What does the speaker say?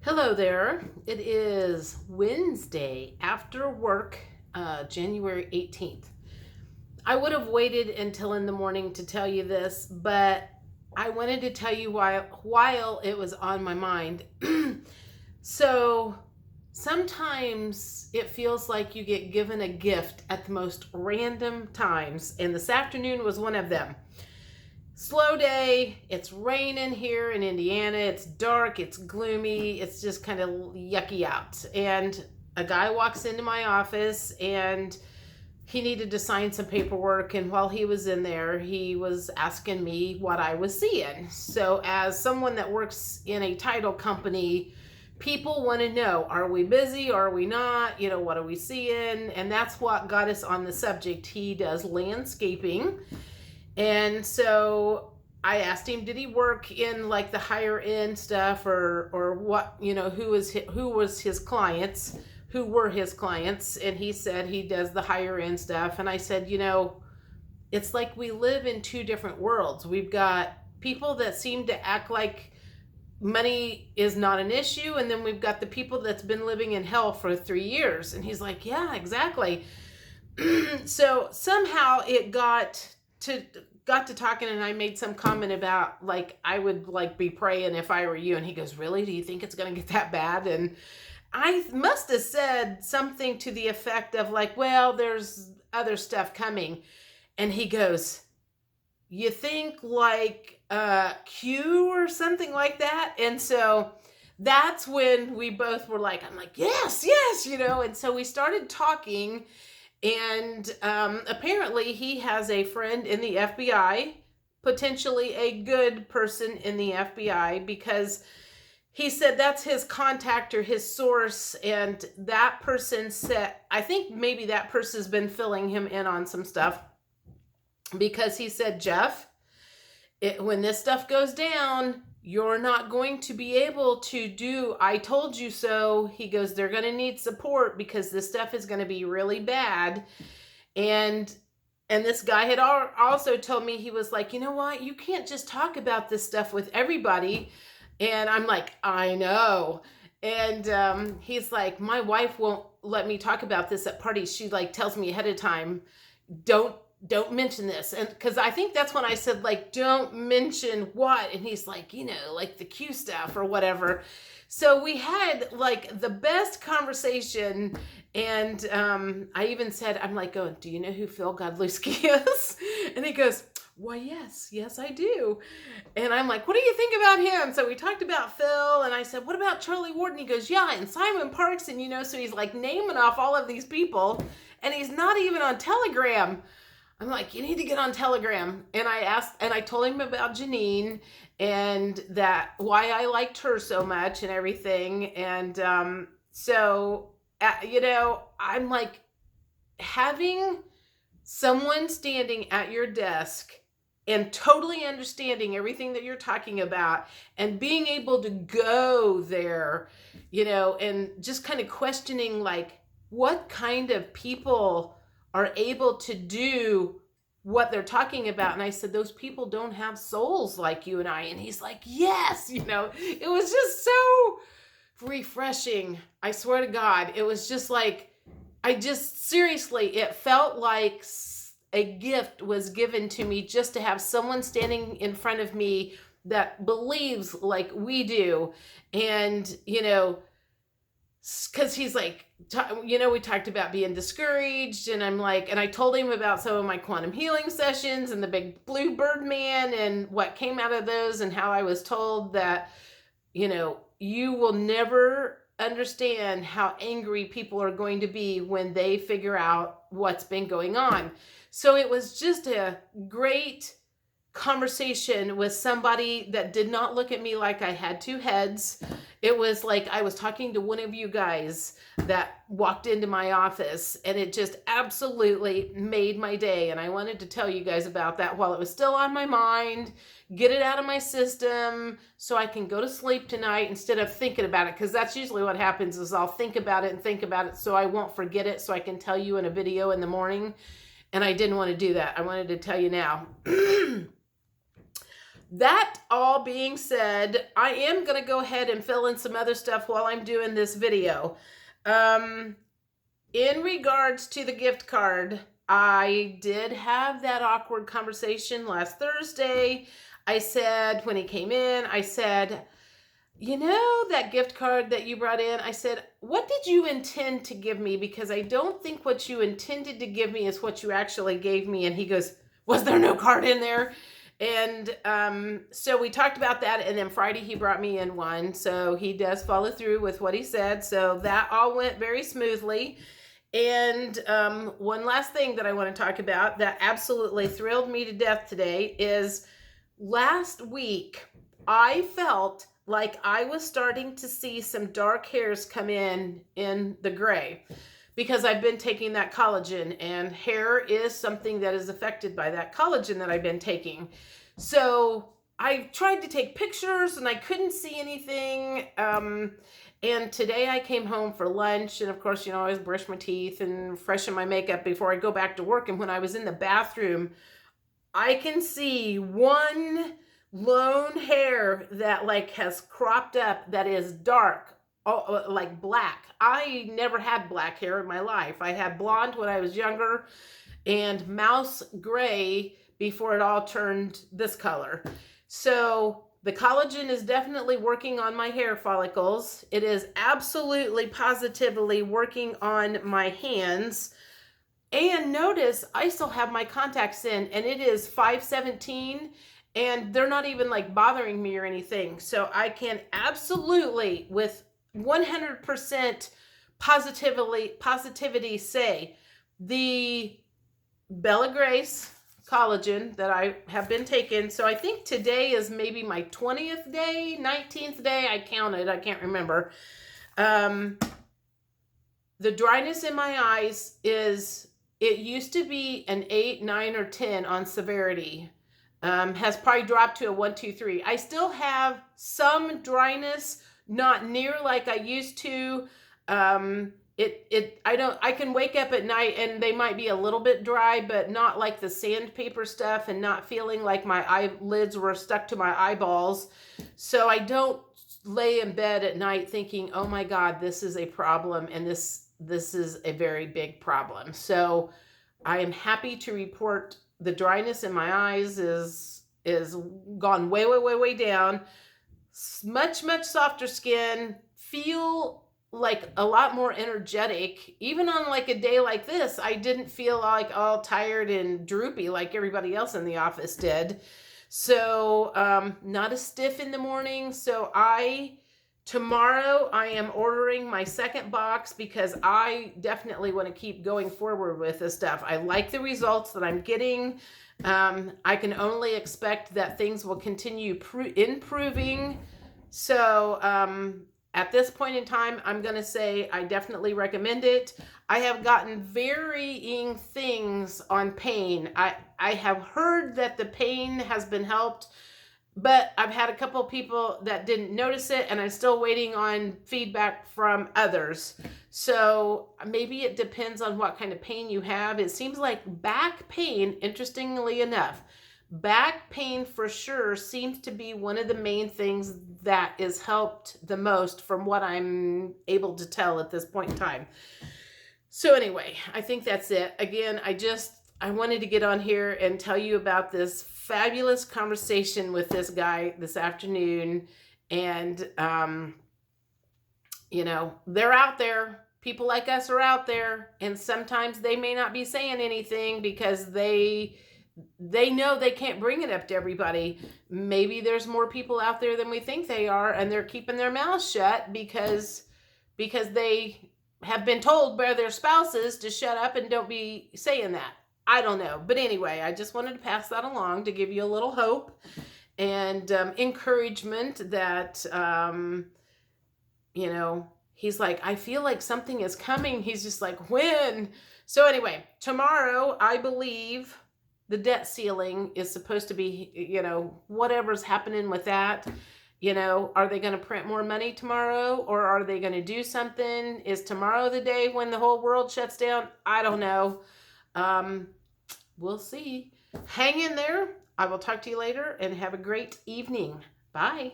Hello there. It is Wednesday after work, January 18th. I would have waited until in the morning to tell you this, but I wanted to tell you while it was on my mind. So sometimes it feels like you get given a gift at the most random times, and this afternoon was one of them. Slow day. It's raining here in Indiana. It's dark. It's gloomy. It's just kind of yucky out. And a guy walks into my office and he needed to sign some paperwork. And while he was in there, he was asking me what I was seeing. So, as someone that works in a title company, people want to know, are we busy? Are we not? What are we seeing? And that's what got us on the subject. He does landscaping. And so I asked him, did he work in like the higher end stuff or what, who was his clients, who were his clients? And he said he does the higher end stuff. And I said, it's like we live in two different worlds. We've got people that seem to act like money is not an issue. And then we've got the people that's been living in hell for 3 years. And he's like, yeah, exactly. So somehow it got to talking, and I made some comment about like I would like be praying if I were you, and he goes, really, do you think it's going to get that bad? And I must have said something to the effect of like, well, there's other stuff coming. And he goes, you think like Q or something like that? And so that's when we both were like, I'm like, yes, and so we started talking. And apparently he has a friend in the FBI, potentially a good person in the FBI, because he said that's his contact or his source. And that person said, I think maybe that person's been filling him in on some stuff, because he said, Jeff, when this stuff goes down, you're not going to be able to do I told you so. He goes, they're going to need support because this stuff is going to be really bad. And this guy had also told me, he was like, you know what? You can't just talk about this stuff with everybody. And I'm like, I know. And he's like, my wife won't let me talk about this at parties. She like tells me ahead of time, don't mention this. And because I think that's when I said, like, don't mention what. And he's like, like the Q stuff or whatever. So we had like the best conversation. And I even said, I'm like, oh, do you know who Phil Godlewski is? And he goes, why, yes, I do. And I'm like, what do you think about him? So we talked about Phil, and I said, what about Charlie Ward? And he goes, yeah, and Simon Parks. And, so he's like naming off all of these people, and he's not even on Telegram. I'm like, you need to get on Telegram. And I told him about Janine and that why I liked her so much and everything. And so, I'm like, having someone standing at your desk and totally understanding everything that you're talking about and being able to go there, and just kind of questioning like what kind of people are able to do what they're talking about. And I said, those people don't have souls like you and I. And he's like, yes, it was just so refreshing. I swear to God, it was just like, seriously, it felt like a gift was given to me just to have someone standing in front of me that believes like we do. And, because he's like, we talked about being discouraged, and I'm like, and I told him about some of my quantum healing sessions and the big blue bird man and what came out of those, and how I was told that, you will never understand how angry people are going to be when they figure out what's been going on. So it was just a great conversation with somebody that did not look at me like I had two heads. It was like I was talking to one of you guys that walked into my office, and it just absolutely made my day. And I wanted to tell you guys about that while it was still on my mind, get it out of my system so I can go to sleep tonight instead of thinking about it. Because that's usually what happens, is I'll think about it so I won't forget it, so I can tell you in a video in the morning. And I didn't want to do that. I wanted to tell you now. that all being said, I am going to go ahead and fill in some other stuff while I'm doing this video. In regards to the gift card, I did have that awkward conversation last Thursday. I said, when he came in, I said, you know, that gift card that you brought in, I said, what did you intend to give me? Because I don't think what you intended to give me is what you actually gave me. And he goes, was there no card in there? And so we talked about that. And then Friday he brought me in one. So he does follow through with what he said. So that all went very smoothly. And one last thing that I want to talk about that absolutely thrilled me to death today is last week I felt like I was starting to see some dark hairs come in the gray because I've been taking that collagen, and hair is something that is affected by that collagen that I've been taking. So I tried to take pictures and I couldn't see anything. And today I came home for lunch, and of course, you know, I always brush my teeth and freshen my makeup before I go back to work. And when I was in the bathroom, I can see one lone hair that like has cropped up that is dark, like black. I never had black hair in my life. I had blonde when I was younger and mouse gray before it all turned this color. So the collagen is definitely working on my hair follicles. It is absolutely positively working on my hands. And notice I still have my contacts in, and it is 5:17, and they're not even like bothering me or anything. So I can absolutely with 100% positivity say the Bella Grace collagen that I have been taking. So I think today is maybe my 20th day, 19th day. I counted. I can't remember. The dryness in my eyes is, it used to be an 8, 9, or 10 on severity. Has probably dropped to a 1, 2, 3. I still have some dryness, not near like I used to. I can wake up at night and they might be a little bit dry, but not like the sandpaper stuff, and not feeling like my eyelids were stuck to my eyeballs. So I don't lay in bed at night thinking, oh my God, this is a problem, and this is a very big problem. So I am happy to report the dryness in my eyes is gone way down. Much softer skin, feel like a lot more energetic. Even on like a day like this, I didn't feel like all tired and droopy like everybody else in the office did. So not as stiff in the morning. So tomorrow I am ordering my second box because I definitely want to keep going forward with this stuff. I like the results that I'm getting. I can only expect that things will continue improving. So at this point in time, I'm going to say I definitely recommend it. I have gotten varying things on pain. I have heard that the pain has been helped, but I've had a couple of people that didn't notice it, and I'm still waiting on feedback from others. So maybe it depends on what kind of pain you have. It seems like back pain, interestingly enough, back pain for sure seems to be one of the main things that is helped the most from what I'm able to tell at this point in time. So anyway, I think that's it. Again, I wanted to get on here and tell you about this fabulous conversation with this guy this afternoon. And, you know, they're out there. People like us are out there. And sometimes they may not be saying anything because they know they can't bring it up to everybody. Maybe there's more people out there than we think they are, and they're keeping their mouths shut because they have been told by their spouses to shut up and don't be saying that. I don't know. But anyway, I just wanted to pass that along to give you a little hope and encouragement that, you know, he's like, I feel like something is coming. He's just like, when? So anyway, tomorrow, I believe the debt ceiling is supposed to be, you know, whatever's happening with that. You know, are they going to print more money tomorrow, or are they going to do something? Is tomorrow the day when the whole world shuts down? I don't know. We'll see. Hang in there. I will talk to you later and have a great evening. Bye.